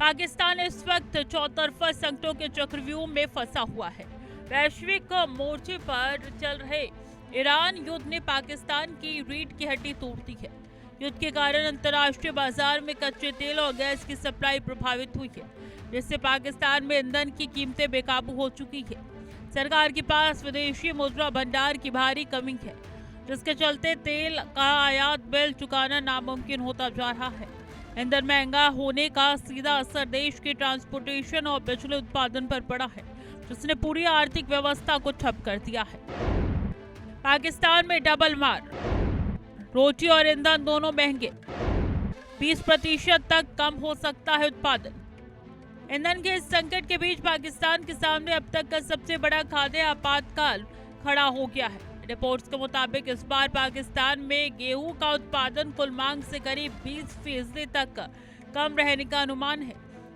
पाकिस्तान इस वक्त चौतरफा संकटों के चक्रव्यूह में फंसा हुआ है। वैश्विक मोर्चे पर चल रहे ईरान युद्ध ने पाकिस्तान की रीढ़ की हड्डी तोड़ दी है। युद्ध के कारण अंतर्राष्ट्रीय बाजार में कच्चे तेल और गैस की सप्लाई प्रभावित हुई है, जिससे पाकिस्तान में ईंधन की कीमतें बेकाबू हो चुकी है। सरकार के पास विदेशी मुद्रा भंडार की भारी कमी है, जिसके चलते तेल का आयात बिल चुकाना नामुमकिन होता जा रहा है। ईंधन महंगा होने का सीधा असर देश के ट्रांसपोर्टेशन और बिजली उत्पादन पर पड़ा है, जिसने पूरी आर्थिक व्यवस्था को ठप कर दिया है। पाकिस्तान में डबल मार, रोटी और ईंधन दोनों महंगे, 20% तक कम हो सकता है उत्पादन। ईंधन के इस संकट के बीच पाकिस्तान के सामने अब तक का सबसे बड़ा खाद्य आपातकाल खड़ा हो गया है। रिपोर्ट्स के मुताबिक इस बार पाकिस्तान में गेहूं का उत्पादन कुल मांग से करीब 20% तक कम रहने का अनुमान है।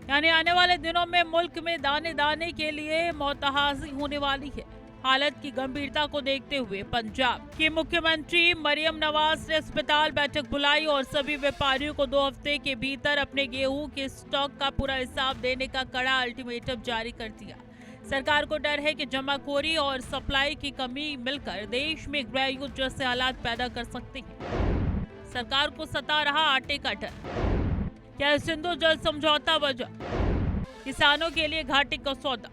यानी आने वाले दिनों में मुल्क में दाने दाने के लिए मोहताजी होने वाली है। हालत की गंभीरता को देखते हुए पंजाब की मुख्यमंत्री मरियम नवाज ने अस्पताल बैठक बुलाई और सभी व्यापारियों को 2 हफ्ते के भीतर अपने गेहूं के स्टॉक का पूरा हिसाब देने का कड़ा अल्टीमेटम जारी कर दिया। सरकार को डर है कि जमाखोरी और सप्लाई की कमी मिलकर देश में गृह युद्ध जैसे हालात पैदा कर सकते हैं। सरकार को सता रहा आटे का डर, क्या सिंधु जल समझौता वजह, किसानों के लिए घाटे का सौदा।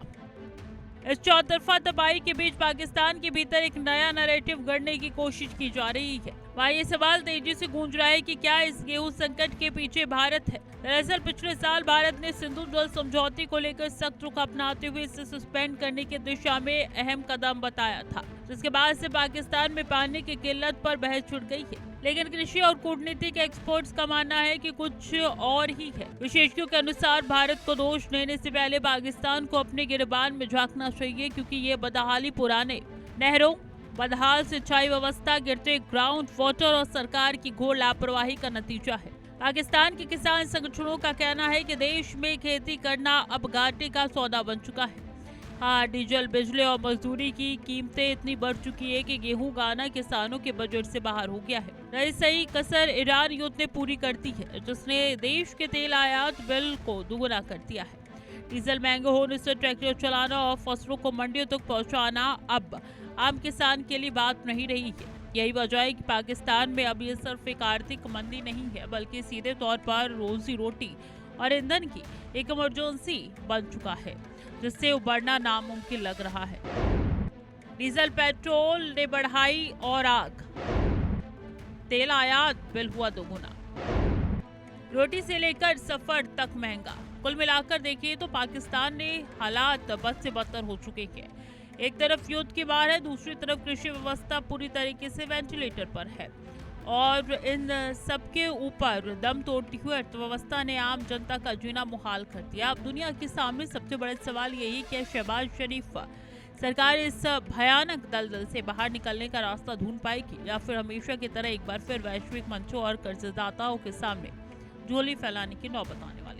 इस चौतरफा तबाही के बीच पाकिस्तान के भीतर एक नया नैरेटिव गढ़ने की कोशिश की जा रही है। वहाँ ये सवाल तेजी से गूंज रहा है कि क्या इस गेहूं संकट के पीछे भारत है। दरअसल पिछले साल भारत ने सिंधु जल समझौते को लेकर सख्त रुख अपनाते हुए इसे सस्पेंड करने की दिशा में अहम कदम बताया था, जिसके बाद से पाकिस्तान में पानी की किल्लत पर बहस छिड़ गई है। लेकिन कृषि और कूटनीति के एक्सपर्ट्स का मानना है कि कुछ और ही है। विशेषज्ञों के अनुसार भारत को दोष देने से पहले पाकिस्तान को अपने गिरबान में झांकना चाहिए, क्योंकि ये बदहाली पुराने नहरों, बदहाल सिंचाई व्यवस्था, गिरते ग्राउंड वाटर और सरकार की घोर लापरवाही का नतीजा है। पाकिस्तान के किसान संगठनों का कहना है कि देश में खेती करना अब घाटे का सौदा बन चुका है। हाँ, डीजल, बिजली और मजदूरी की कीमतें इतनी बढ़ चुकी है कि गेहूं गाना किसानों के बजट से बाहर हो गया है। रही सही कसर ईरान युद्ध ने पूरी कर दी है, जिसने देश के तेल आयात बिल को दुगुना कर दिया है। डीजल महंगे होने से ट्रैक्टर चलाना और फसलों को मंडियों तक पहुँचाना अब आम किसान के लिए बात नहीं रही है। यही वजह है कि पाकिस्तान में अब ये सिर्फ एक आर्थिक मंदी नहीं है, बल्कि सीधे तौर पर रोजी रोटी और ईंधन की एक इमरजेंसी बन चुका है, जिससे उबरना नामुमकिन लग रहा है। डीजल पेट्रोल ने बढ़ाई और आग, तेल आयात बिल हुआ दोगुना, रोटी से लेकर सफर तक महंगा। कुल मिलाकर देखिए तो पाकिस्तान ने हालात बद से बदतर हो चुके हैं। एक तरफ युद्ध की मार है, दूसरी तरफ कृषि व्यवस्था पूरी तरीके से वेंटिलेटर पर है और इन सबके ऊपर दम तोड़ती हुई अर्थव्यवस्था ने आम जनता का जीना मुहाल कर दिया। अब दुनिया के सामने सबसे बड़ा सवाल यही कि शहबाज शरीफ सरकार इस भयानक दलदल से बाहर निकलने का रास्ता ढूंढ पाएगी या फिर हमेशा की तरह एक बार फिर वैश्विक मंचों और कर्जदाताओं के सामने झोली फैलाने की नौबत आने वाली।